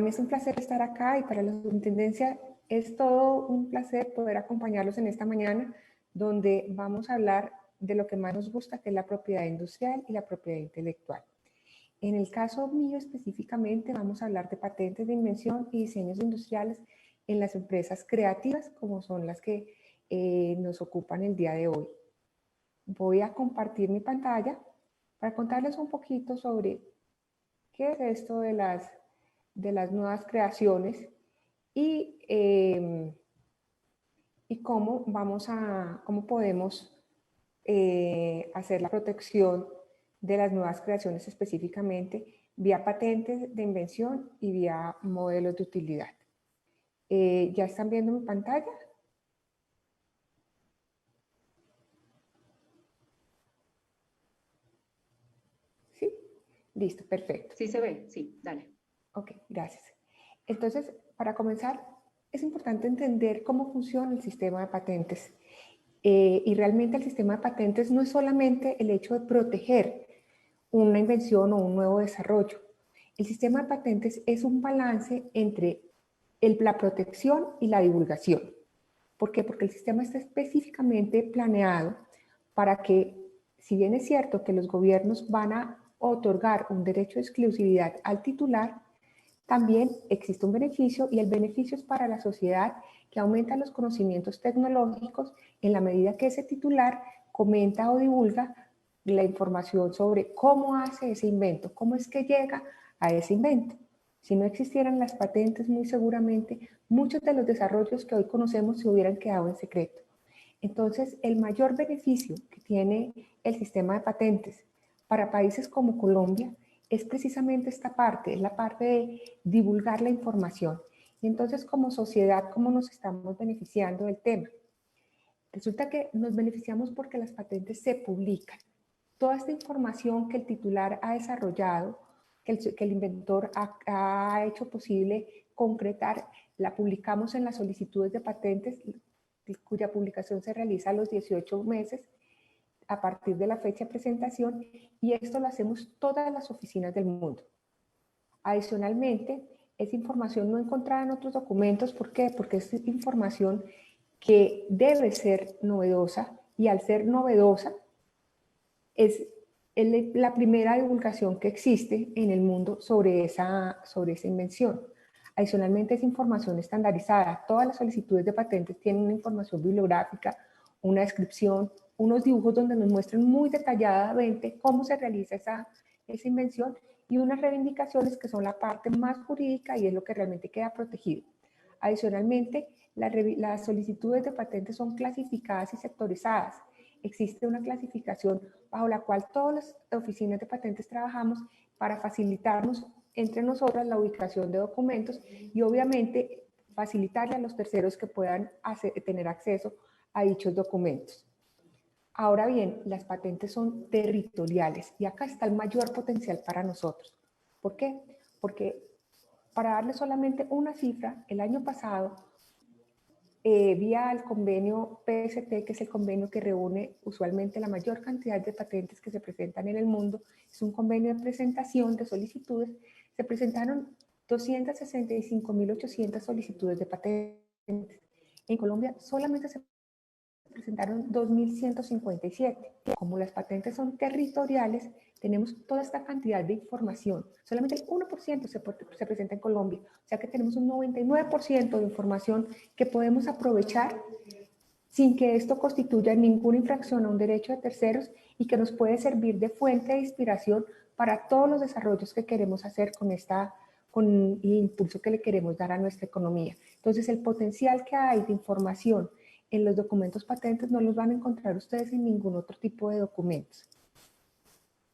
mí es un placer estar acá y para la Superintendencia es todo un placer poder acompañarlos en esta mañana donde vamos a hablar de lo que más nos gusta, que es la propiedad industrial y la propiedad intelectual. En el caso mío específicamente vamos a hablar de patentes de invención y diseños industriales en las empresas creativas como son las que nos ocupan el día de hoy. Voy a compartir mi pantalla para contarles un poquito sobre qué es esto de las nuevas creaciones y cómo podemos hacer la protección de las nuevas creaciones específicamente vía patentes de invención y vía modelos de utilidad. ¿Ya están viendo mi pantalla? ¿Sí? Listo, perfecto. Sí se ve, sí, dale. Ok, gracias. Entonces, para comenzar, es importante entender cómo funciona el sistema de patentes. Y realmente el sistema de patentes no es solamente el hecho de proteger una invención o un nuevo desarrollo. El sistema de patentes es un balance entre la protección y la divulgación. ¿Por qué? Porque el sistema está específicamente planeado para que, si bien es cierto que los gobiernos van a otorgar un derecho de exclusividad al titular, también existe un beneficio y el beneficio es para la sociedad que aumenta los conocimientos tecnológicos en la medida que ese titular comenta o divulga la información sobre cómo hace ese invento, cómo es que llega a ese invento. Si no existieran las patentes, muy seguramente muchos de los desarrollos que hoy conocemos se hubieran quedado en secreto. Entonces, el mayor beneficio que tiene el sistema de patentes para países como Colombia es precisamente esta parte, es la parte de divulgar la información. Y entonces, como sociedad, ¿cómo nos estamos beneficiando del tema? Resulta que nos beneficiamos porque las patentes se publican. Toda esta información que el titular ha desarrollado, que el inventor ha hecho posible concretar, la publicamos en las solicitudes de patentes, cuya publicación se realiza a los 18 meses a partir de la fecha de presentación, y esto lo hacemos todas las oficinas del mundo. Adicionalmente, es información no encontrada en otros documentos. ¿Por qué? Porque es información que debe ser novedosa, y al ser novedosa es la primera divulgación que existe en el mundo sobre esa invención. Adicionalmente, es información estandarizada. Todas las solicitudes de patentes tienen una información bibliográfica, una descripción, unos dibujos donde nos muestran muy detalladamente cómo se realiza esa invención, y unas reivindicaciones que son la parte más jurídica y es lo que realmente queda protegido. Adicionalmente, las solicitudes de patentes son clasificadas y sectorizadas. Existe una clasificación bajo la cual todas las oficinas de patentes trabajamos para facilitarnos entre nosotras la ubicación de documentos y obviamente facilitarle a los terceros que puedan tener acceso a dichos documentos. Ahora bien, las patentes son territoriales y acá está el mayor potencial para nosotros. ¿Por qué? Porque, para darle solamente una cifra, el año pasado, vía el convenio PST, que es el convenio que reúne usualmente la mayor cantidad de patentes que se presentan en el mundo, es un convenio de presentación de solicitudes, se presentaron 265.800 solicitudes de patentes. En Colombia solamente se presentaron 2.157. Como las patentes son territoriales, tenemos toda esta cantidad de información. Solamente el 1% se presenta en Colombia. O sea que tenemos un 99% de información que podemos aprovechar sin que esto constituya ninguna infracción a un derecho de terceros y que nos puede servir de fuente de inspiración para todos los desarrollos que queremos hacer con el impulso que le queremos dar a nuestra economía. Entonces, el potencial que hay de información en los documentos patentes no los van a encontrar ustedes en ningún otro tipo de documentos.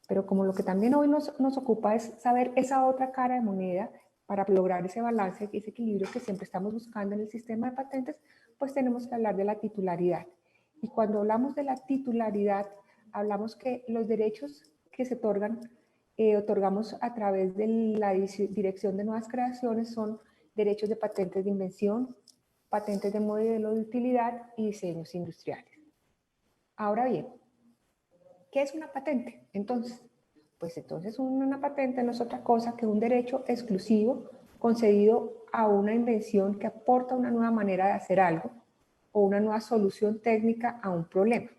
Pero como lo que también hoy nos ocupa es saber esa otra cara de moneda para lograr ese balance, ese equilibrio que siempre estamos buscando en el sistema de patentes, pues tenemos que hablar de la titularidad. Y cuando hablamos de la titularidad, hablamos que los derechos que se otorgamos a través de la Dirección de Nuevas Creaciones son derechos de patentes de invención, patentes de modelo de utilidad y diseños industriales. Ahora bien, ¿qué es una patente? Entonces, pues entonces una patente no es otra cosa que un derecho exclusivo concedido a una invención que aporta una nueva manera de hacer algo o una nueva solución técnica a un problema.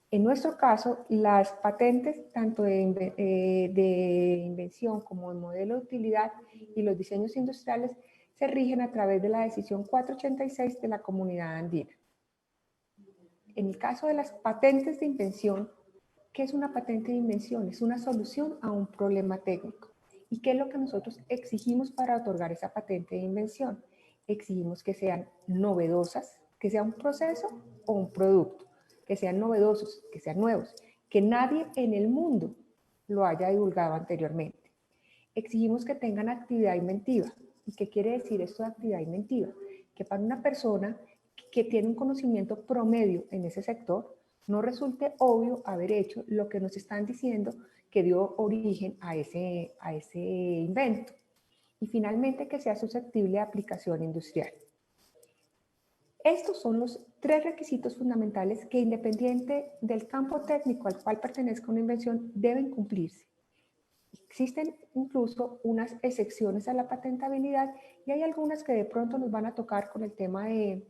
En nuestro caso, las patentes, tanto de invención como de modelo de utilidad y los diseños industriales, se rigen a través de la decisión 486 de la Comunidad Andina. En el caso de las patentes de invención, ¿qué es una patente de invención? Es una solución a un problema técnico. ¿Y qué es lo que nosotros exigimos para otorgar esa patente de invención? Exigimos que sean novedosas, que sea un proceso o un producto, que sean novedosos, que sean nuevos, que nadie en el mundo lo haya divulgado anteriormente. Exigimos que tengan actividad inventiva. ¿Y qué quiere decir esto de actividad inventiva? Que para una persona que tiene un conocimiento promedio en ese sector, no resulte obvio haber hecho lo que nos están diciendo que dio origen a ese invento. Y finalmente, que sea susceptible de aplicación industrial. Estos son los 3 requisitos fundamentales que, independiente del campo técnico al cual pertenezca una invención, deben cumplirse. Existen incluso unas excepciones a la patentabilidad y hay algunas que de pronto nos van a tocar con el tema de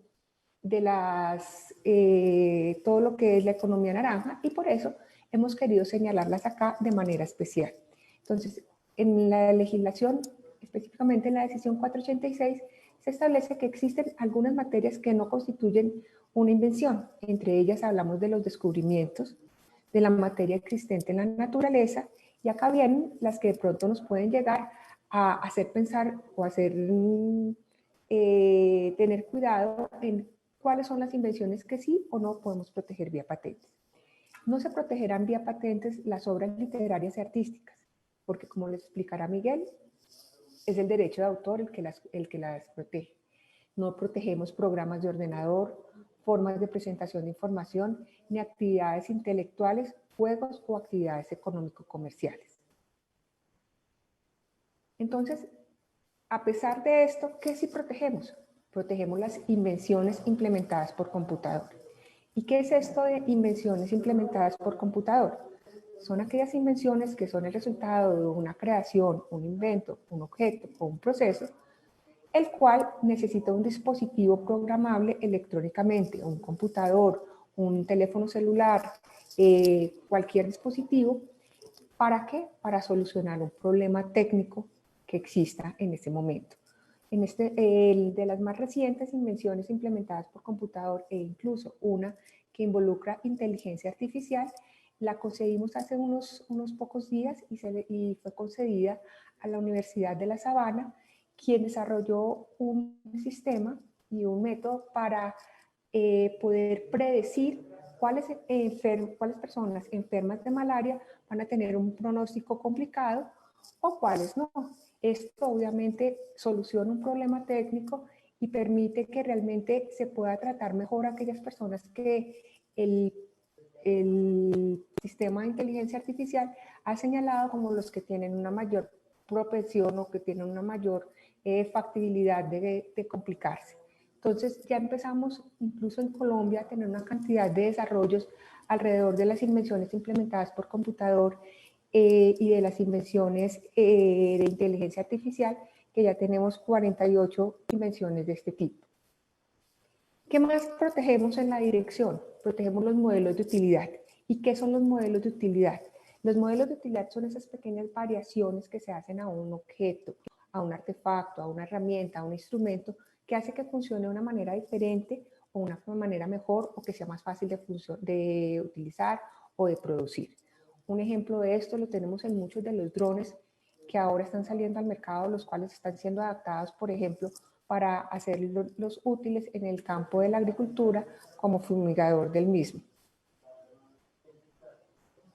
todo lo que es la economía naranja, y por eso hemos querido señalarlas acá de manera especial. Entonces, en la legislación, específicamente en la decisión 486, se establece que existen algunas materias que no constituyen una invención. Entre ellas hablamos de los descubrimientos, de la materia existente en la naturaleza, y acá vienen las que de pronto nos pueden llegar a hacer pensar o hacer tener cuidado en cuáles son las invenciones que sí o no podemos proteger vía patentes. No se protegerán vía patentes las obras literarias y artísticas, porque como les explicará Miguel, es el derecho de autor el que las protege. No protegemos programas de ordenador, formas de presentación de información, ni actividades intelectuales, juegos o actividades económico-comerciales. Entonces, a pesar de esto, ¿qué sí protegemos? Protegemos las invenciones implementadas por computador. ¿Y qué es esto de invenciones implementadas por computador? Son aquellas invenciones que son el resultado de una creación, un invento, un objeto o un proceso, el cual necesita un dispositivo programable electrónicamente, un computador, un teléfono celular, cualquier dispositivo. ¿Para qué? Para solucionar un problema técnico que exista en ese momento. De las más recientes invenciones implementadas por computador, e incluso una que involucra inteligencia artificial, la concedimos hace unos pocos días y fue concedida a la Universidad de La Sabana, quien desarrolló un sistema y un método para poder predecir cuáles personas enfermas de malaria van a tener un pronóstico complicado o cuáles no. Esto obviamente soluciona un problema técnico y permite que realmente se pueda tratar mejor a aquellas personas que el sistema de inteligencia artificial ha señalado como los que tienen una mayor propensión o que tienen una mayor factibilidad de complicarse. Entonces ya empezamos incluso en Colombia a tener una cantidad de desarrollos alrededor de las invenciones implementadas por computador y de las invenciones de inteligencia artificial, que ya tenemos 48 invenciones de este tipo. ¿Qué más protegemos en la dirección? Protegemos los modelos de utilidad. ¿Y qué son los modelos de utilidad? Los modelos de utilidad son esas pequeñas variaciones que se hacen a un objeto, a un artefacto, a una herramienta, a un instrumento, que hace que funcione de una manera diferente o una manera mejor o que sea más fácil de utilizar o de producir. Un ejemplo de esto lo tenemos en muchos de los drones que ahora están saliendo al mercado, los cuales están siendo adaptados, por ejemplo, para hacerlos útiles en el campo de la agricultura como fumigador del mismo.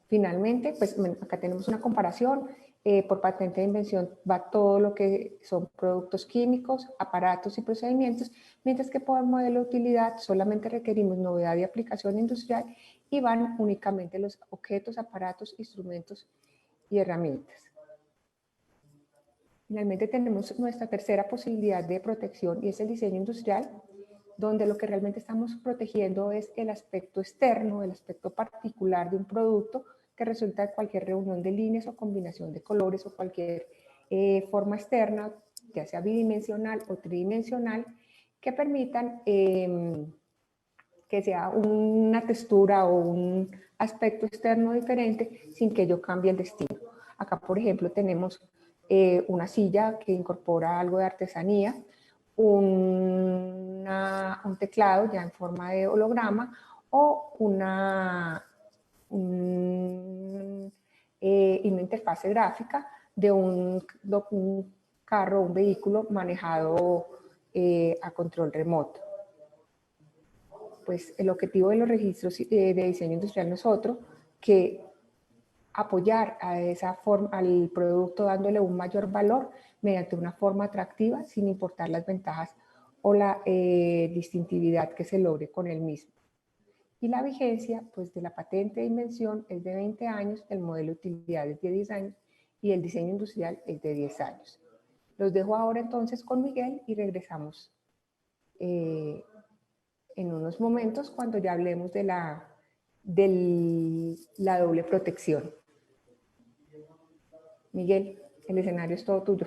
Finalmente, pues acá tenemos una comparación. Por patente de invención va todo lo que son productos químicos, aparatos y procedimientos, mientras que por modelo de utilidad solamente requerimos novedad y aplicación industrial y van únicamente los objetos, aparatos, instrumentos y herramientas. Finalmente tenemos nuestra tercera posibilidad de protección y es el diseño industrial, donde lo que realmente estamos protegiendo es el aspecto externo, el aspecto particular de un producto que resulta de cualquier reunión de líneas o combinación de colores o cualquier forma externa ya sea bidimensional o tridimensional, que permitan que sea una textura o un aspecto externo diferente sin que ello cambie el destino. Acá, por ejemplo, tenemos una silla que incorpora algo de artesanía, un teclado ya en forma de holograma o una interfase gráfica de un carro, un vehículo manejado a control remoto. Pues el objetivo de los registros de diseño industrial no es otro que apoyar a esa forma, al producto dándole un mayor valor mediante una forma atractiva sin importar las ventajas o la distintividad que se logre con el mismo. Y la vigencia pues, de la patente de invención es de 20 años, el modelo de utilidad es de 10 años y el diseño industrial es de 10 años. Los dejo ahora entonces con Miguel y regresamos en unos momentos cuando ya hablemos de la doble protección. Miguel, el escenario es todo tuyo.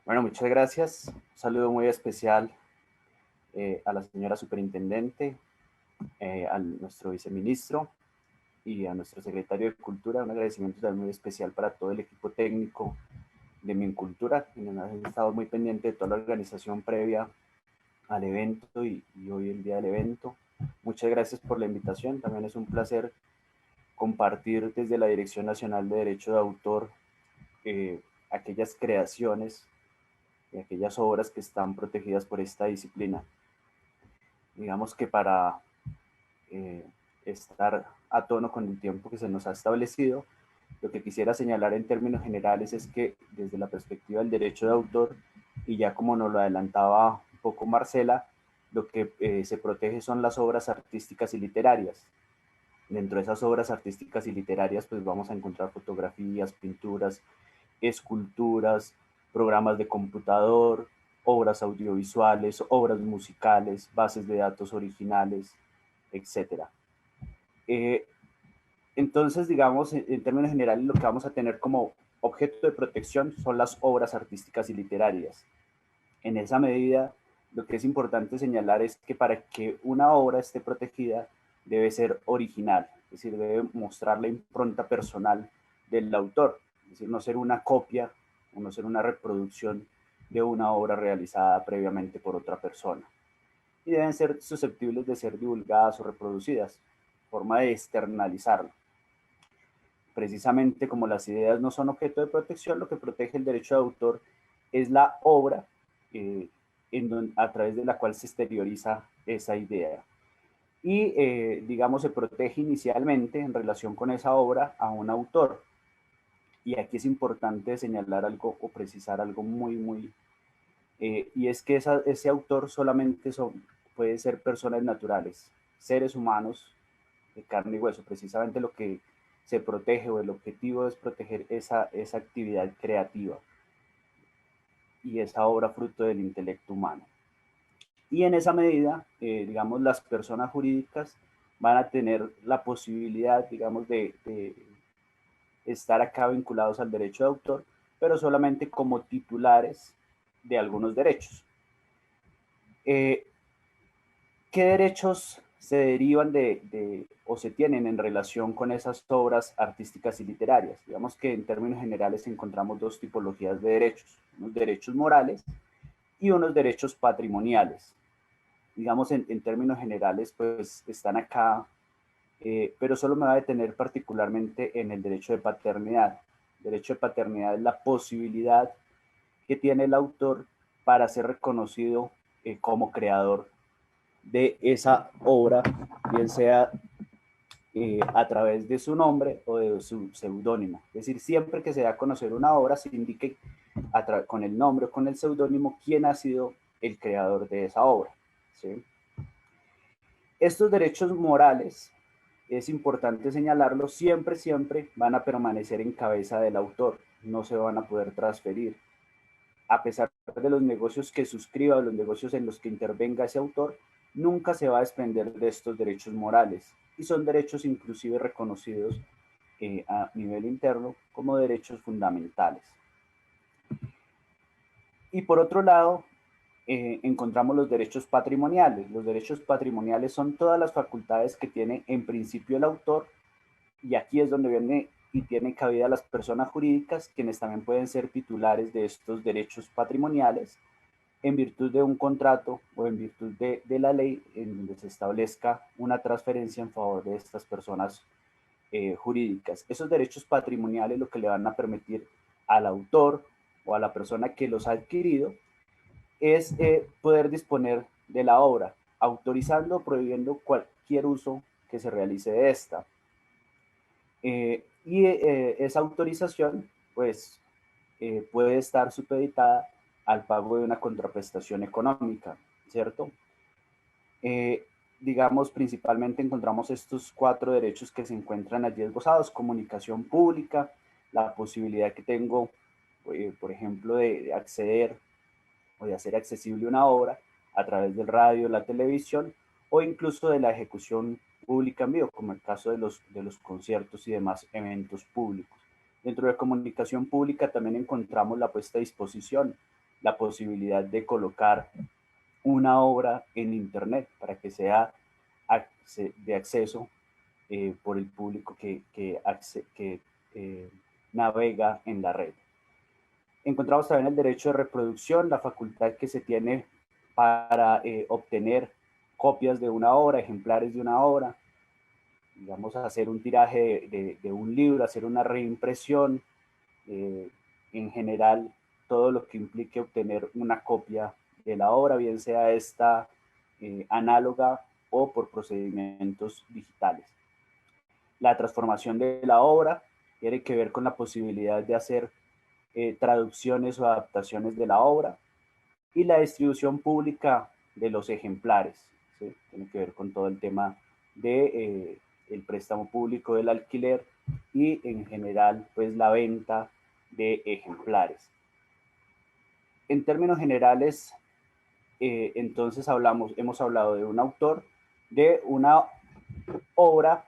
Bueno, muchas gracias. Un saludo muy especial a la señora superintendente, a nuestro viceministro y a nuestro secretario de Cultura. Un agradecimiento también muy especial para todo el equipo técnico de Mincultura, quienes han estado muy pendientes de toda la organización previa al evento y hoy el día del evento. Muchas gracias por la invitación. También es un placer compartir desde la Dirección Nacional de Derecho de Autor aquellas creaciones y aquellas obras que están protegidas por esta disciplina. Digamos que para estar a tono con el tiempo que se nos ha establecido, lo que quisiera señalar en términos generales es que desde la perspectiva del derecho de autor, y ya como nos lo adelantaba un poco Marcela, lo que se protege son las obras artísticas y literarias. Dentro de esas obras artísticas y literarias pues vamos a encontrar fotografías, pinturas, esculturas, programas de computador, obras audiovisuales, obras musicales, bases de datos originales, etc. Entonces, digamos, en términos generales, lo que vamos a tener como objeto de protección son las obras artísticas y literarias. En esa medida, lo que es importante señalar es que para que una obra esté protegida, debe ser original, es decir, debe mostrar la impronta personal del autor, es decir, no ser una copia o no ser una reproducción de una obra realizada previamente por otra persona. Y deben ser susceptibles de ser divulgadas o reproducidas, forma de externalizarlo. Precisamente como las ideas no son objeto de protección, lo que protege el derecho de autor es la obra a través de la cual se exterioriza esa idea. Y, digamos, se protege inicialmente en relación con esa obra a un autor. Y aquí es importante señalar algo o precisar algo muy, y es que ese autor solamente puede ser personas naturales, seres humanos de carne y hueso. Precisamente lo que se protege o el objetivo es proteger esa actividad creativa y esa obra fruto del intelecto humano. Y en esa medida, digamos, las personas jurídicas van a tener la posibilidad, digamos, de estar acá vinculados al derecho de autor, pero solamente como titulares de algunos derechos. ¿Qué derechos se derivan o se tienen en relación con esas obras artísticas y literarias? Digamos que en términos generales encontramos dos tipologías de derechos, unos derechos morales y unos derechos patrimoniales. Digamos, en términos generales, pues están acá, pero solo me va a detener particularmente en el derecho de paternidad. El derecho de paternidad es la posibilidad que tiene el autor para ser reconocido como creador de esa obra, bien sea a través de su nombre o de su seudónimo. Es decir, siempre que se da a conocer una obra, se indique con el nombre o con el seudónimo quién ha sido el creador de esa obra. ¿Sí? Estos derechos morales, es importante señalarlo, siempre van a permanecer en cabeza del autor, no se van a poder transferir. A pesar de los negocios que suscriba o los negocios en los que intervenga ese autor, nunca se va a desprender de estos derechos morales. y son derechos inclusive reconocidos a nivel interno como derechos fundamentales. Y por otro lado, encontramos los derechos patrimoniales. Los derechos patrimoniales son todas las facultades que tiene en principio el autor, y aquí es donde viene y tiene cabida las personas jurídicas, quienes también pueden ser titulares de estos derechos patrimoniales en virtud de un contrato o en virtud de la ley en donde se establezca una transferencia en favor de estas personas jurídicas. Esos derechos patrimoniales lo que le van a permitir al autor o a la persona que los ha adquirido es poder disponer de la obra, autorizando o prohibiendo cualquier uso que se realice de esta. Esa autorización, pues, puede estar supeditada al pago de una contraprestación económica, ¿cierto? Eh, digamos, principalmente encontramos estos 4 derechos que se encuentran allí esbozados: comunicación pública, la posibilidad que tengo, por ejemplo, de acceder o de hacer accesible una obra a través del radio, la televisión, o incluso de la ejecución pública en vivo, como el caso de los conciertos y demás eventos públicos. Dentro de comunicación pública también encontramos la puesta a disposición, la posibilidad de colocar una obra en Internet para que sea de acceso por el público que navega en la red. Encontramos también el derecho de reproducción, la facultad que se tiene para obtener copias de una obra, ejemplares de una obra, digamos, hacer un tiraje de un libro, hacer una reimpresión, en general, todo lo que implique obtener una copia de la obra, bien sea esta análoga o por procedimientos digitales. La transformación de la obra tiene que ver con la posibilidad de hacer traducciones o adaptaciones de la obra, y la distribución pública de los ejemplares, ¿sí? Tiene que ver con todo el tema de el préstamo público del alquiler y en general pues la venta de ejemplares. En términos generales, entonces hemos hablado de un autor, de una obra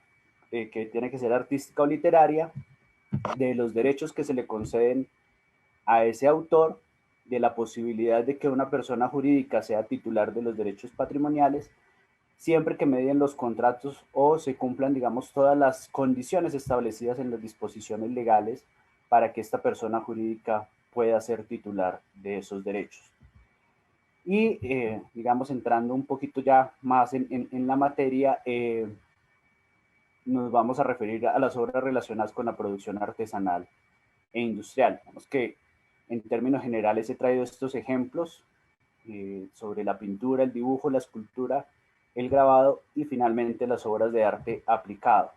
que tiene que ser artística o literaria, de los derechos que se le conceden a ese autor, de la posibilidad de que una persona jurídica sea titular de los derechos patrimoniales, siempre que medien los contratos o se cumplan, digamos, todas las condiciones establecidas en las disposiciones legales para que esta persona jurídica pueda ser titular de esos derechos. Y, digamos, entrando un poquito ya más en la materia, nos vamos a referir a las obras relacionadas con la producción artesanal e industrial. Vamos que en términos generales he traído estos ejemplos sobre la pintura, el dibujo, la escultura, el grabado y finalmente las obras de arte aplicado.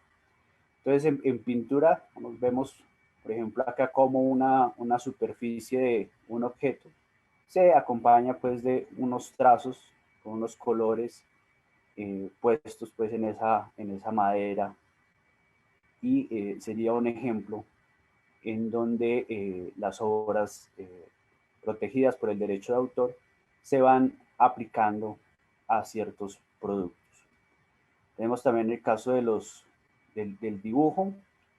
Entonces en pintura vemos, por ejemplo, acá como una superficie de un objeto se acompaña pues de unos trazos con unos colores puestos pues en esa madera, y sería un ejemplo en donde las obras protegidas por el derecho de autor se van aplicando a ciertos productos. Tenemos también el caso del dibujo.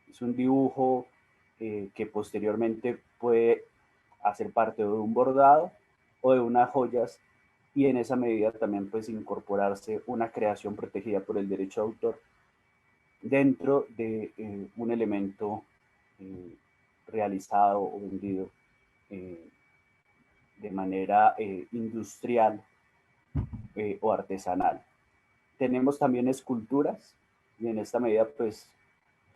Es un dibujo que posteriormente puede hacer parte de un bordado o de unas joyas, y en esa medida también puede incorporarse una creación protegida por el derecho de autor dentro de un elemento realizado o vendido de manera industrial o artesanal. Tenemos también esculturas, y en esta medida pues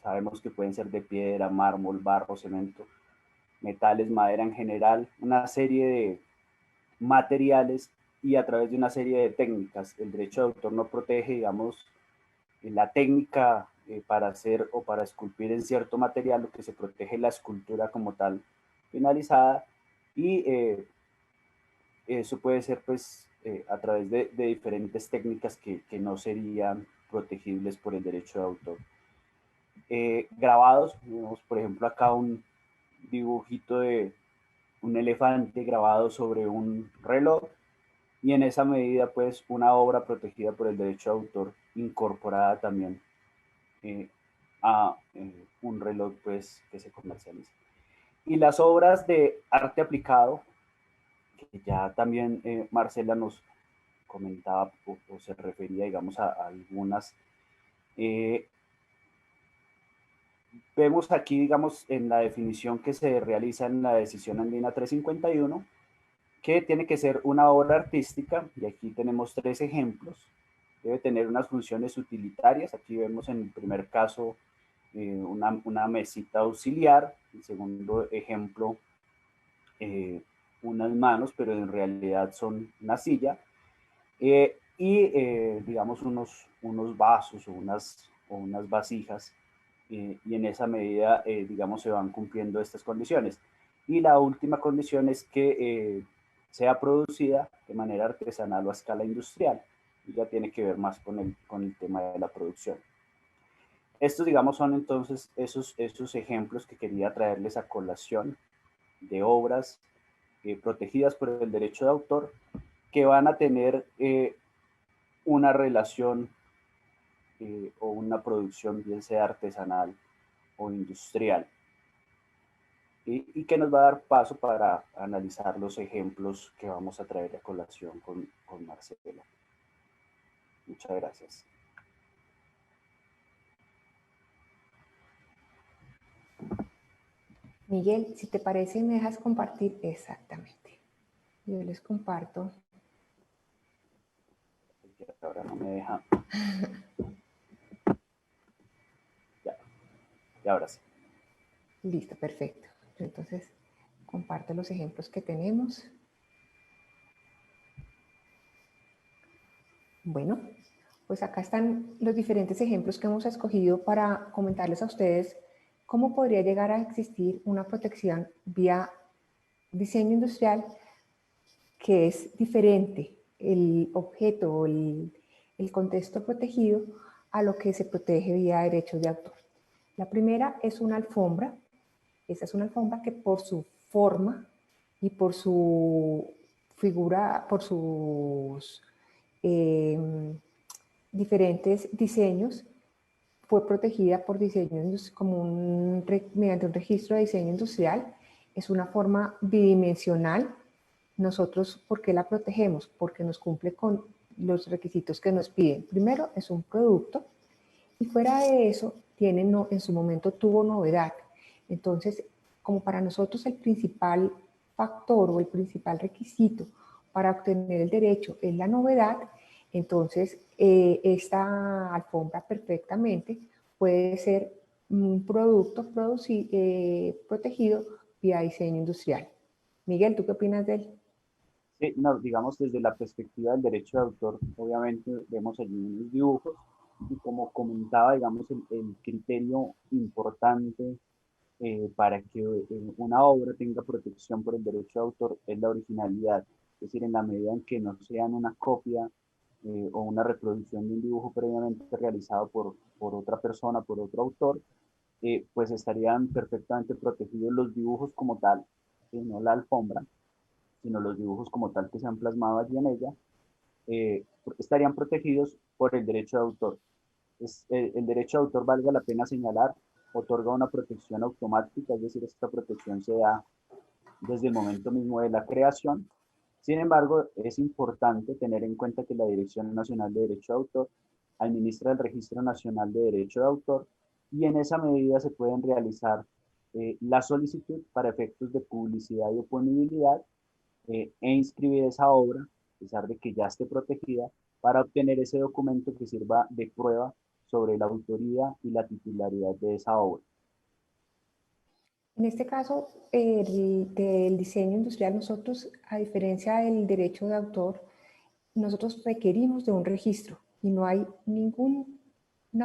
sabemos que pueden ser de piedra, mármol, barro, cemento, metales, madera en general, una serie de materiales y a través de una serie de técnicas. El derecho de autor no protege, digamos, la técnica para hacer o para esculpir en cierto material, lo que se protege la escultura como tal finalizada, y eso puede ser pues a través de diferentes técnicas que no serían protegibles por el derecho de autor. Grabados, tenemos por ejemplo acá un dibujito de un elefante grabado sobre un reloj, y en esa medida pues una obra protegida por el derecho de autor incorporada también a un reloj pues, que se comercializa. Y las obras de arte aplicado, que ya también Marcela nos comentaba o se refería, digamos, a algunas. Vemos aquí, digamos, en la definición que se realiza en la decisión andina 351, que tiene que ser una obra artística, y aquí tenemos 3 ejemplos. Debe tener unas funciones utilitarias. Aquí vemos en el primer caso una mesita auxiliar. El segundo ejemplo, unas manos, pero en realidad son una silla. Digamos unos vasos o unas vasijas, y en esa medida, digamos, se van cumpliendo estas condiciones. Y la última condición es que sea producida de manera artesanal o a escala industrial, y ya tiene que ver más con el tema de la producción. Estos, digamos, son entonces esos ejemplos que quería traerles a colación de obras protegidas por el derecho de autor, que van a tener una relación o una producción, bien sea artesanal o industrial, y que nos va a dar paso para analizar los ejemplos que vamos a traer a colación con Marcela. Muchas gracias. Miguel, si te parece, me dejas compartir exactamente. Yo les comparto. Ahora no me deja. Ya, y ahora sí. Listo, perfecto. Entonces, comparto los ejemplos que tenemos. Bueno, pues acá están los diferentes ejemplos que hemos escogido para comentarles a ustedes cómo podría llegar a existir una protección vía diseño industrial, que es diferente el objeto o el contexto protegido a lo que se protege vía derechos de autor. La primera es una alfombra. Esta es una alfombra que por su forma y por su figura, por sus diferentes diseños, fue protegida por diseños como mediante un registro de diseño industrial. Es una forma bidimensional. Nosotros, ¿por qué la protegemos? Porque nos cumple con los requisitos que nos piden. Primero, es un producto, y fuera de eso, en su momento tuvo novedad. Entonces, como para nosotros el principal factor o el principal requisito para obtener el derecho es la novedad, entonces esta alfombra perfectamente puede ser un producto protegido vía diseño industrial. Miguel, ¿tú qué opinas de él? Sí, no, digamos, desde la perspectiva del derecho de autor, obviamente vemos allí unos dibujos, y como comentaba, digamos, el criterio importante para que una obra tenga protección por el derecho de autor es la originalidad. Es decir, en la medida en que no sean una copia o una reproducción de un dibujo previamente realizado por otra persona, por otro autor, pues estarían perfectamente protegidos los dibujos como tal, no la alfombra, sino los dibujos como tal que se han plasmado allí en ella, estarían protegidos por el derecho de autor. El derecho de autor, valga la pena señalar, otorga una protección automática, es decir, esta protección se da desde el momento mismo de la creación. Sin embargo, es importante tener en cuenta que la Dirección Nacional de Derecho de Autor administra el Registro Nacional de Derecho de Autor, y en esa medida se pueden realizar la solicitud para efectos de publicidad y oponibilidad, e inscribir esa obra, a pesar de que ya esté protegida, para obtener ese documento que sirva de prueba sobre la autoría y la titularidad de esa obra. En este caso, del diseño industrial, nosotros, a diferencia del derecho de autor, nosotros requerimos de un registro y no hay ninguna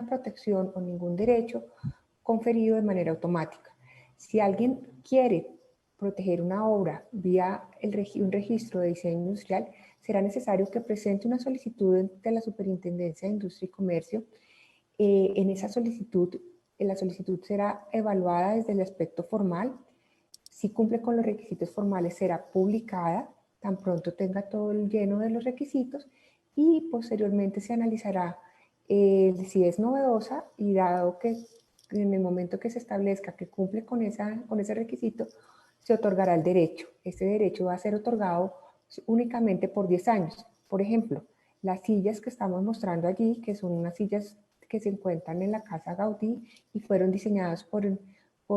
protección o ningún derecho conferido de manera automática. Si alguien quiere proteger una obra vía un registro de diseño industrial, será necesario que presente una solicitud de la Superintendencia de Industria y Comercio. En esa solicitud, la solicitud será evaluada desde el aspecto formal. Si cumple con los requisitos formales, será publicada tan pronto tenga todo el lleno de los requisitos, y posteriormente se analizará si es novedosa y dado que en el momento que se establezca que cumple con ese requisito, se otorgará el derecho. Este derecho va a ser otorgado únicamente por 10 años. Por ejemplo, las sillas que estamos mostrando allí, que son unas sillas que se encuentran en la Casa Gaudí y fueron diseñadas por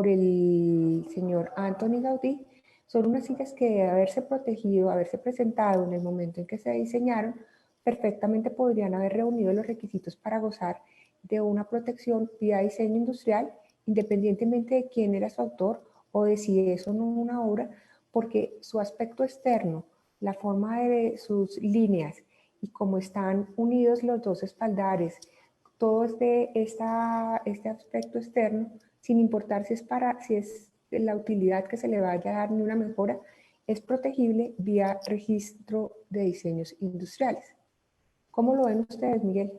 el señor Antoni Gaudí, son unas sillas que de haberse protegido, haberse presentado en el momento en que se diseñaron, perfectamente podrían haber reunido los requisitos para gozar de una protección vía diseño industrial, independientemente de quién era su autor o de si es o no una obra, porque su aspecto externo, la forma de sus líneas y cómo están unidos los dos espaldares, todo este aspecto externo, sin importar si es la utilidad que se le vaya a dar ni una mejora, es protegible vía registro de diseños industriales. ¿Cómo lo ven ustedes, Miguel?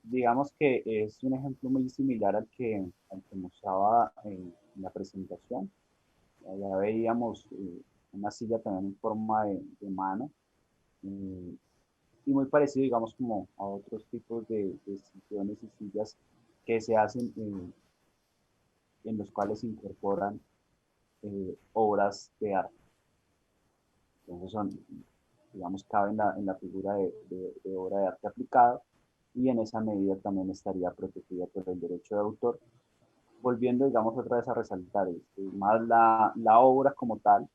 Digamos que es un ejemplo muy similar al que mostraba en la presentación. Allá veíamos una silla también en forma de mano, eh, y muy parecido, digamos, como a otros tipos de sillones y sillas que se hacen, en los cuales se incorporan obras de arte. Entonces son, digamos, cabe en la figura de obra de arte aplicado, y en esa medida también estaría protegida por el derecho de autor, volviendo, digamos, otra vez a resaltar, más la obra como tal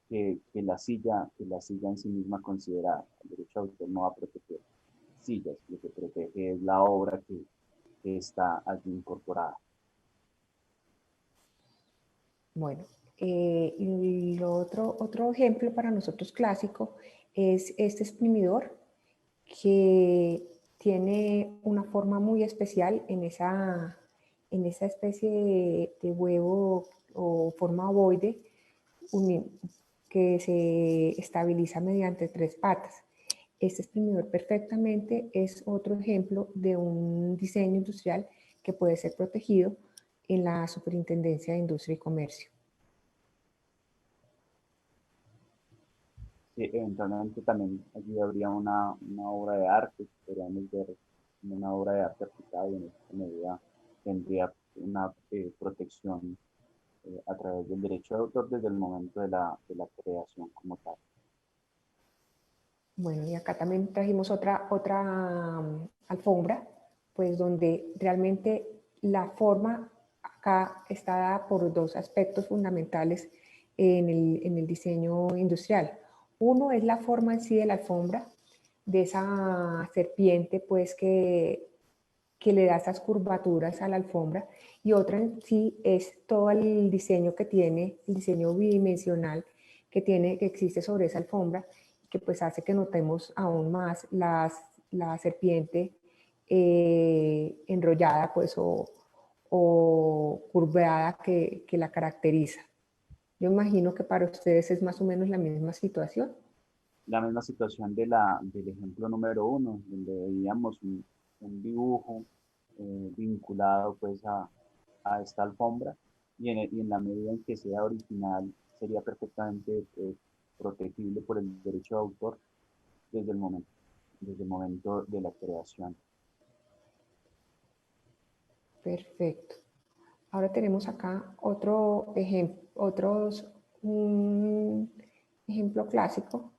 que la silla en sí misma considerada. El derecho de autor no va a proteger sillas, lo que protege es la obra que está allí incorporada. Bueno, y otro ejemplo para nosotros clásico es este exprimidor que tiene una forma muy especial en esa especie de huevo o forma ovoide que se estabiliza mediante 3 patas. Este exprimidor perfectamente es otro ejemplo de un diseño industrial que puede ser protegido en la Superintendencia de Industria y Comercio. Sí, eventualmente también allí habría una obra de arte, podríamos ver como una obra de arte aplicada, y en esta medida tendría una protección a través del derecho de autor desde el momento de la creación como tal. Bueno, y acá también trajimos otra alfombra, pues donde realmente la forma acá está dada por 2 aspectos fundamentales en el diseño industrial. Uno es la forma en sí de la alfombra, de esa serpiente pues que le da esas curvaturas a la alfombra, y otra en sí es todo el diseño que tiene, el diseño bidimensional que existe sobre esa alfombra, que pues hace que notemos aún más la serpiente enrollada pues o curveada que la caracteriza. Yo imagino que para ustedes es más o menos la misma situación. La misma situación del ejemplo número 1, donde veíamos un dibujo vinculado pues a esta alfombra, y en la medida en que sea original sería perfectamente protegible por el derecho de autor desde el momento de la creación. Perfecto. Ahora tenemos acá otro ejemplo, un ejemplo clásico.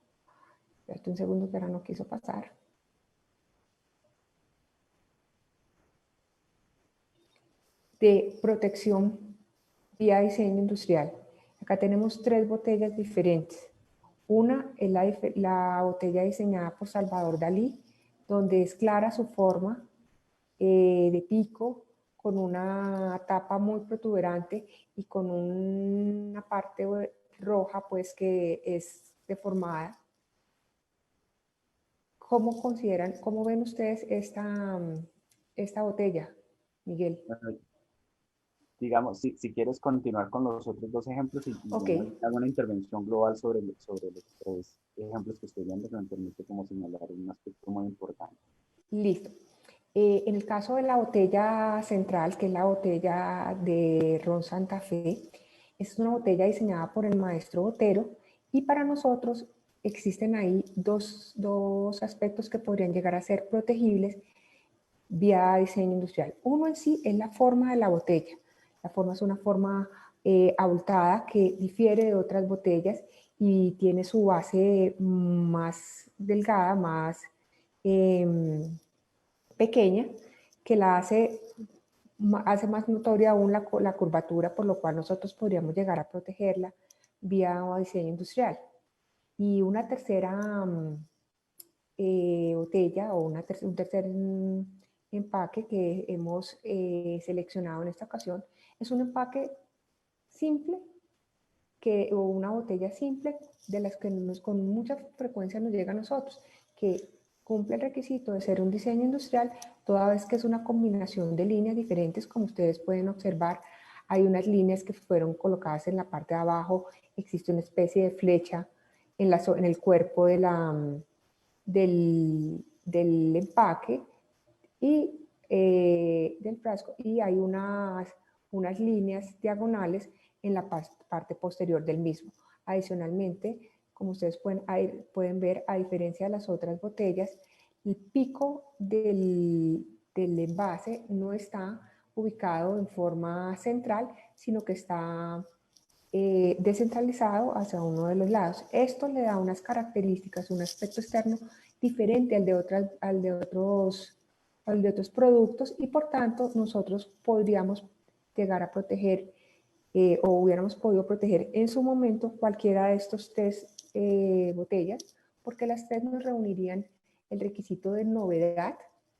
Espérate un segundo que ahora no quiso pasar. De protección vía diseño industrial. Acá tenemos 3 botellas diferentes. Una es la botella diseñada por Salvador Dalí, donde es clara su forma de pico, con una tapa muy protuberante y con una parte roja pues que es deformada. ¿Cómo consideran, cómo ven ustedes esta botella, Miguel? Bueno, digamos, si quieres continuar con los otros 2 ejemplos, y yo Ok, hago una intervención global sobre los 3 ejemplos que estoy viendo, que me permite como señalar un aspecto muy importante. listo. En el caso de la botella central, que es la botella de Ron Santa Fe, es una botella diseñada por el maestro Botero, y para nosotros existen ahí dos aspectos que podrían llegar a ser protegibles vía diseño industrial. Uno en sí es la forma de la botella. La forma es una forma abultada que difiere de otras botellas y tiene su base más delgada, más pequeña, que la hace más notoria aún la curvatura, por lo cual nosotros podríamos llegar a protegerla vía diseño industrial. Y una tercera botella o un tercer empaque que hemos seleccionado en esta ocasión es un empaque simple o una botella simple de las que con mucha frecuencia nos llega a nosotros, que cumple el requisito de ser un diseño industrial, toda vez que es una combinación de líneas diferentes, como ustedes pueden observar. Hay unas líneas que fueron colocadas en la parte de abajo, existe una especie de flecha en el cuerpo de del empaque y del frasco, y hay unas líneas diagonales en la parte posterior del mismo. Adicionalmente, como ustedes pueden ver, a diferencia de las otras botellas, el pico del envase no está ubicado en forma central, sino que está descentralizado hacia uno de los lados. Esto le da unas características, un aspecto externo diferente al de otros productos, y por tanto nosotros podríamos llegar a proteger o hubiéramos podido proteger en su momento cualquiera de estos tres botellas, porque las tres nos reunirían el requisito de novedad,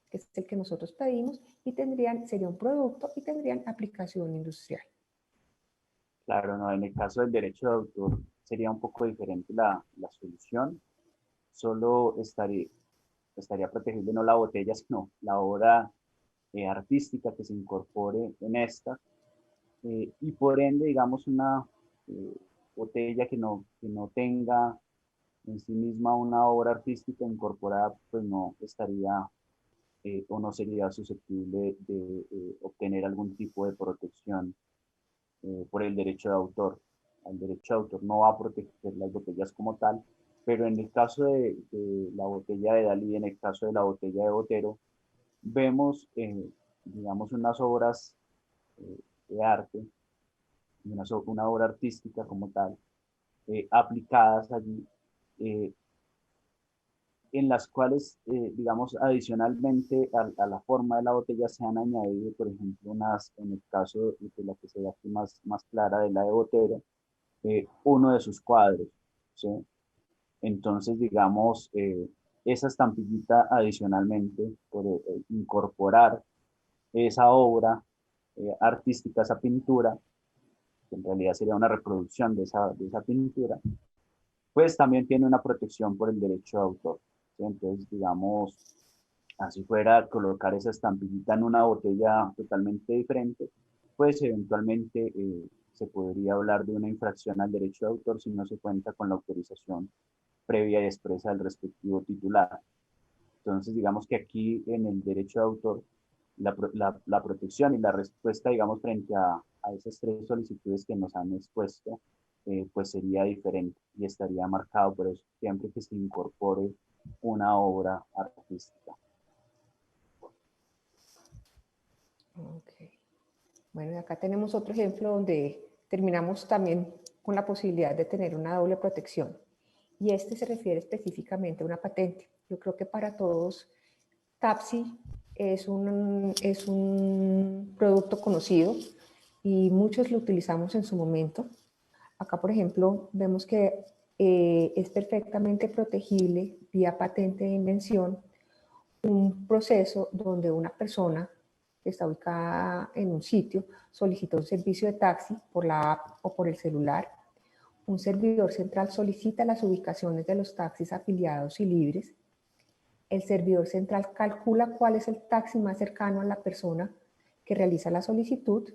que es el que nosotros pedimos, y sería un producto y tendrían aplicación industrial. Claro, no, en el caso del derecho de autor sería un poco diferente la solución. Solo estaría protegible no la botella, sino la obra artística que se incorpore en esta. Y por ende, digamos, una botella que no tenga en sí misma una obra artística incorporada, pues no estaría o no sería susceptible de obtener algún tipo de protección por el derecho de autor. El derecho de autor no va a proteger las botellas como tal, pero en el caso de la botella de Dalí, en el caso de la botella de Botero, vemos, digamos, unas obras de arte, una obra artística como tal, aplicadas allí, eh, en las cuales, digamos, adicionalmente a la forma de la botella se han añadido, por ejemplo, en el caso de la que se ve aquí más clara, de la de Botero, uno de sus cuadros, ¿sí? Entonces, digamos, esa estampillita adicionalmente, por incorporar esa obra artística, esa pintura, que en realidad sería una reproducción de esa pintura, pues también tiene una protección por el derecho de autor, ¿sí? Entonces, digamos, así fuera a colocar esa estampillita en una botella totalmente diferente, pues eventualmente se podría hablar de una infracción al derecho de autor si no se cuenta con la autorización previa y expresa del respectivo titular. Entonces, digamos que aquí en el derecho de autor, la protección y la respuesta, digamos, frente a esas tres solicitudes que nos han expuesto, pues sería diferente y estaría marcado por eso siempre que se incorpore una obra artística. Okay. Bueno, y acá tenemos otro ejemplo donde terminamos también con la posibilidad de tener una doble protección. Y este se refiere específicamente a una patente. Yo creo que para todos TAPSI es un producto conocido y muchos lo utilizamos en su momento. Acá, por ejemplo, vemos que es perfectamente protegible vía patente de invención un proceso donde una persona que está ubicada en un sitio solicita un servicio de taxi por la app o por el celular. Un servidor central solicita las ubicaciones de los taxis afiliados y libres. El servidor central calcula cuál es el taxi más cercano a la persona que realiza la solicitud.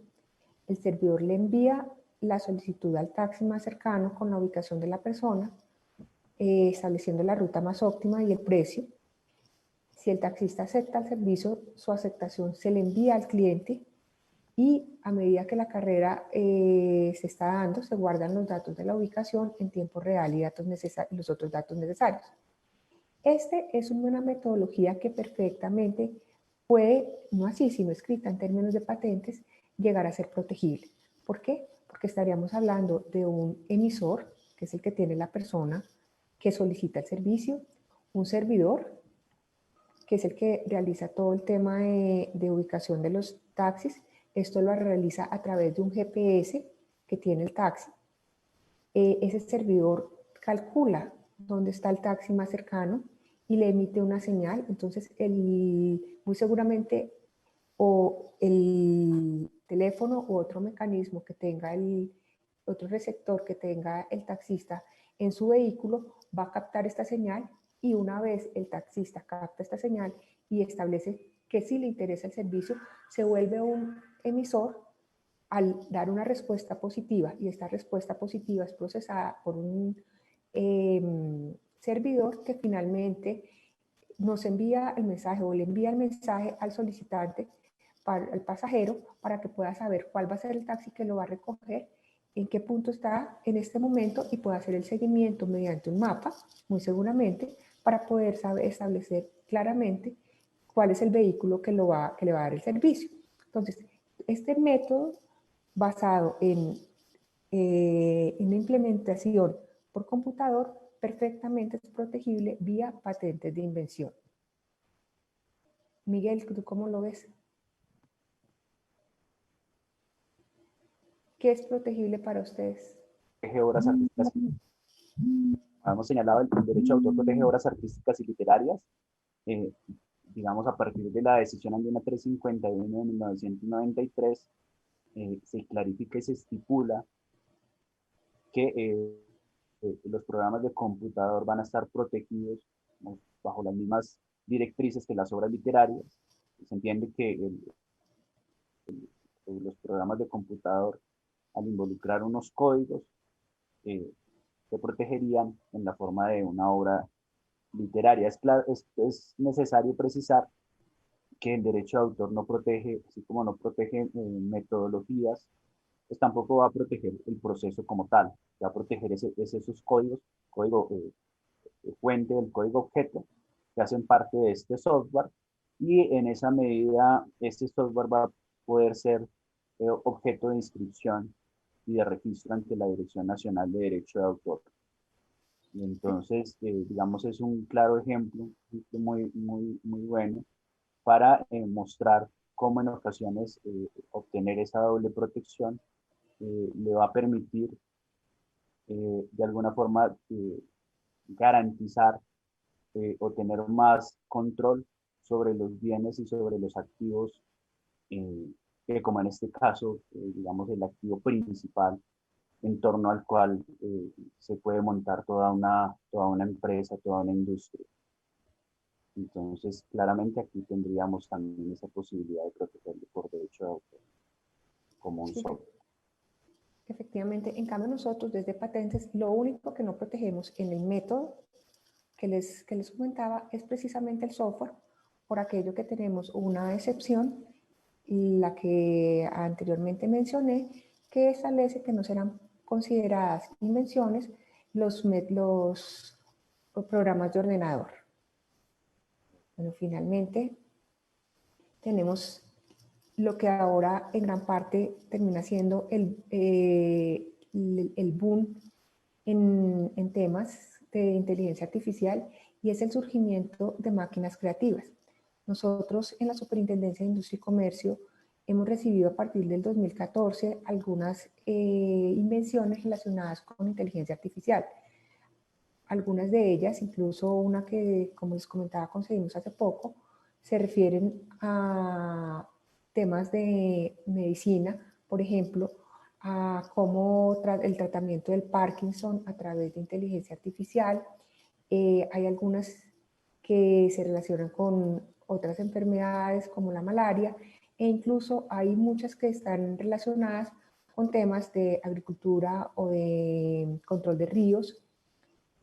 El servidor le envía la solicitud al taxi más cercano con la ubicación de la persona, estableciendo la ruta más óptima y el precio. Si el taxista acepta el servicio, su aceptación se le envía al cliente y a medida que la carrera se está dando, se guardan los datos de la ubicación en tiempo real y los otros datos necesarios. Este es una metodología que perfectamente puede, no así, sino escrita en términos de patentes, llegar a ser protegible. ¿Por qué? Porque estaríamos hablando de un emisor, que es el que tiene la persona que solicita el servicio, un servidor, que es el que realiza todo el tema de ubicación de los taxis. Esto lo realiza a través de un GPS que tiene el taxi. Ese servidor calcula dónde está el taxi más cercano y le emite una señal. Entonces, muy seguramente, o el teléfono u otro mecanismo que tenga otro receptor que tenga el taxista en su vehículo va a captar esta señal, y una vez el taxista capta esta señal y establece que sí le interesa el servicio, se vuelve un emisor al dar una respuesta positiva, y esta respuesta positiva es procesada por un servidor que finalmente nos envía el mensaje o le envía el mensaje al solicitante, al pasajero, para que pueda saber cuál va a ser el taxi que lo va a recoger, en qué punto está en este momento, y pueda hacer el seguimiento mediante un mapa, muy seguramente, para poder establecer claramente cuál es el vehículo que le va a dar el servicio. Entonces, este método basado en una implementación por computador perfectamente es protegible vía patentes de invención. Miguel, ¿tú cómo lo ves? ¿Qué es protegible para ustedes? Protege obras artísticas. Hemos señalado el derecho de autor protege obras artísticas y literarias. Digamos, a partir de la decisión andina 351 de 1993, se clarifica y se estipula que los programas de computador van a estar protegidos, ¿no?, bajo las mismas directrices que las obras literarias. Se entiende que los programas de computador, al involucrar unos códigos, se protegerían en la forma de una obra literaria. Es necesario precisar que el derecho de autor no protege, así como no protege metodologías, pues tampoco va a proteger el proceso como tal. Va a proteger esos códigos, código fuente, el código objeto, que hacen parte de este software, y en esa medida este software va a poder ser objeto de inscripción y de registro ante la Dirección Nacional de Derecho de Autor. Y entonces, digamos, es un claro ejemplo muy, muy, muy bueno para mostrar cómo en ocasiones obtener esa doble protección le va a permitir de alguna forma garantizar o tener más control sobre los bienes y sobre los activos, que como en este caso, digamos, el activo principal en torno al cual se puede montar toda una empresa, toda una industria. Entonces, claramente aquí tendríamos también esa posibilidad de protegerlo por derecho de autor, como un software. Efectivamente, en cambio nosotros desde patentes, lo único que no protegemos en el método que les comentaba es precisamente el software, por aquello que tenemos una excepción, la que anteriormente mencioné, que establece que no serán consideradas invenciones los programas de ordenador. Bueno, finalmente tenemos lo que ahora en gran parte termina siendo el boom en temas de inteligencia artificial, y es el surgimiento de máquinas creativas. Nosotros en la Superintendencia de Industria y Comercio hemos recibido a partir del 2014 algunas invenciones relacionadas con inteligencia artificial. Algunas de ellas, incluso una que, como les comentaba, conseguimos hace poco, se refieren a temas de medicina, por ejemplo, a cómo el tratamiento del Parkinson a través de inteligencia artificial. Hay algunas que se relacionan con otras enfermedades como la malaria, e incluso hay muchas que están relacionadas con temas de agricultura o de control de ríos,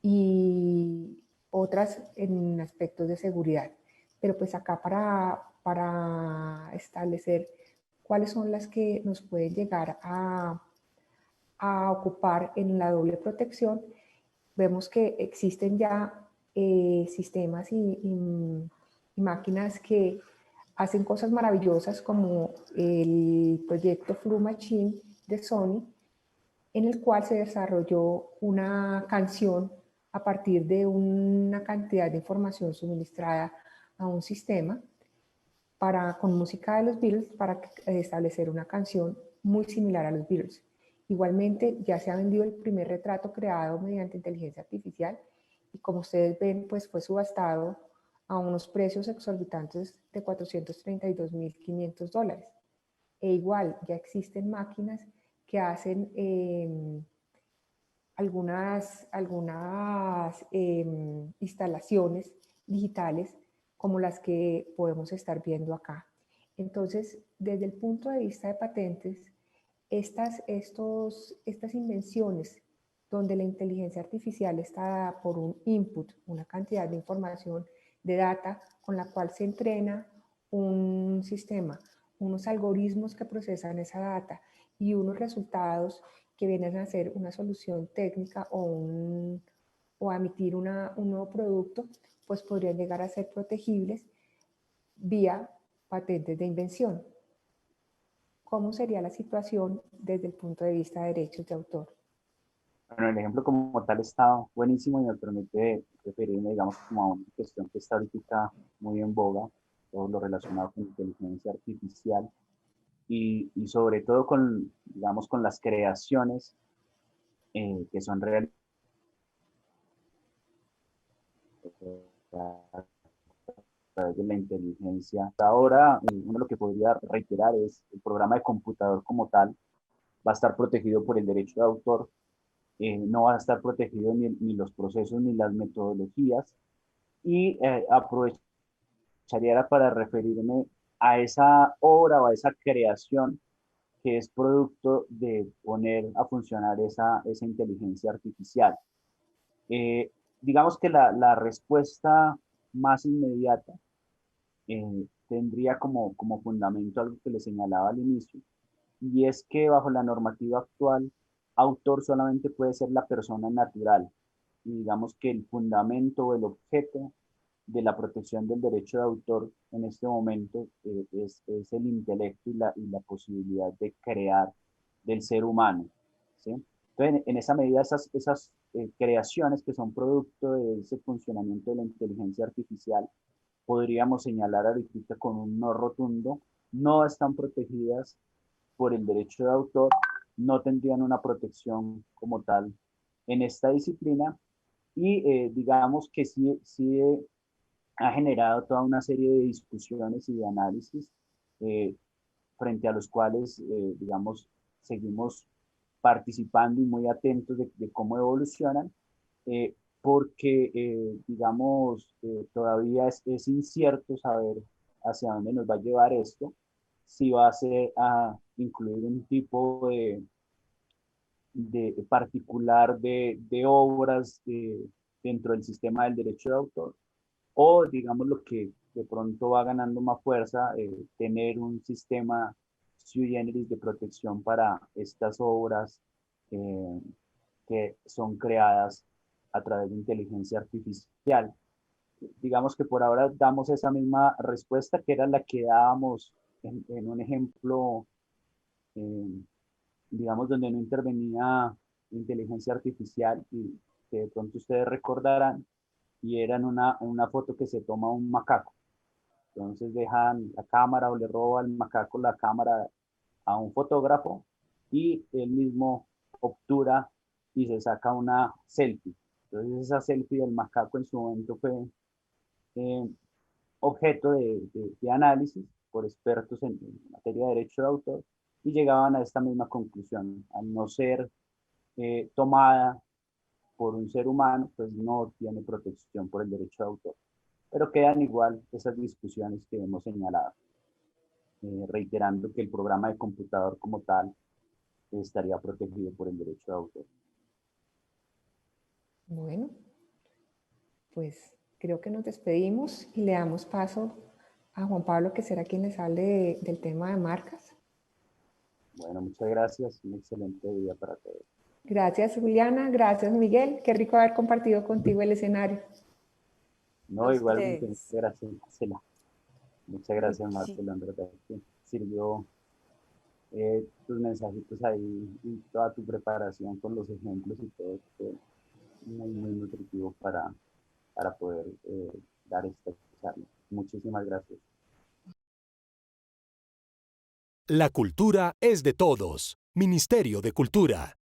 y otras en aspectos de seguridad. Pero pues acá para establecer cuáles son las que nos pueden llegar a ocupar en la doble protección, vemos que existen ya sistemas y máquinas que hacen cosas maravillosas como el proyecto Flu Machine de Sony, en el cual se desarrolló una canción a partir de una cantidad de información suministrada a un sistema con música de los Beatles para establecer una canción muy similar a los Beatles. Igualmente, ya se ha vendido el primer retrato creado mediante inteligencia artificial y como ustedes ven, pues fue subastado a unos precios exorbitantes de $432.500. E igual, ya existen máquinas que hacen algunas instalaciones digitales como las que podemos estar viendo acá. Entonces, desde el punto de vista de patentes, estas invenciones donde la inteligencia artificial está dada por un input, una cantidad de información, de data, con la cual se entrena un sistema, unos algoritmos que procesan esa data y unos resultados que vienen a ser una solución técnica o a emitir un nuevo producto, pues podrían llegar a ser protegibles vía patentes de invención. ¿Cómo sería la situación desde el punto de vista de derechos de autor? Bueno, el ejemplo como tal está buenísimo y me permite referirme, digamos, como a una cuestión que está ahorita muy en boga, todo lo relacionado con inteligencia artificial y sobre todo con, digamos, con las creaciones que son reales a través de la inteligencia. Ahora, uno lo que podría reiterar es el programa de computador como tal va a estar protegido por el derecho de autor, no va a estar protegido ni los procesos ni las metodologías y aprovecharía para referirme a esa obra o a esa creación que es producto de poner a funcionar esa inteligencia artificial. Eh, digamos que la respuesta más inmediata tendría como fundamento algo que le señalaba al inicio, y es que bajo la normativa actual, autor solamente puede ser la persona natural, y digamos que el fundamento o el objeto de la protección del derecho de autor en este momento es el intelecto y la posibilidad de crear del ser humano, ¿sí? Entonces, en esa medida, esas creaciones que son producto de ese funcionamiento de la inteligencia artificial, podríamos señalar ahorita con un no rotundo, no están protegidas por el derecho de autor, no tendrían una protección como tal en esta disciplina y digamos que sí ha generado toda una serie de discusiones y de análisis eh, frente a los cuales, digamos, seguimos participando y muy atentos de cómo evolucionan, porque, digamos, todavía es incierto saber hacia dónde nos va a llevar esto, si va a ser a incluir un tipo de particular de obras dentro del sistema del derecho de autor, o digamos lo que de pronto va ganando más fuerza, tener un sistema sui generis de protección para estas obras eh, que son creadas a través de inteligencia artificial. Digamos que por ahora damos esa misma respuesta que era la que dábamos en un ejemplo, eh, digamos, donde no intervenía inteligencia artificial y que de pronto ustedes recordarán, y era en una foto que se toma un macaco. Entonces dejan la cámara o le roba al macaco la cámara a un fotógrafo y él mismo obtura y se saca una selfie. Entonces esa selfie del macaco en su momento fue eh, objeto de análisis por expertos en materia de derecho de autor y llegaban a esta misma conclusión. Al no ser tomada por un ser humano, pues no tiene protección por el derecho de autor. Pero quedan igual esas discusiones que hemos señalado, reiterando que el programa de computador como tal estaría protegido por el derecho de autor. Bueno, pues creo que nos despedimos y le damos paso a Juan Pablo, que será quien les hable del tema de marcas. Bueno, muchas gracias. Un excelente día para todos. Gracias, Juliana. Gracias, Miguel. Qué rico haber compartido contigo el escenario. No, igualmente, muchas gracias, Marcela. Muchas gracias, Sí. Marcelo, en verdad que sirvió tus mensajitos ahí y toda tu preparación con los ejemplos y todo, fue muy, muy nutritivo para poder dar esta charla. Muchísimas gracias. La cultura es de todos. Ministerio de Cultura.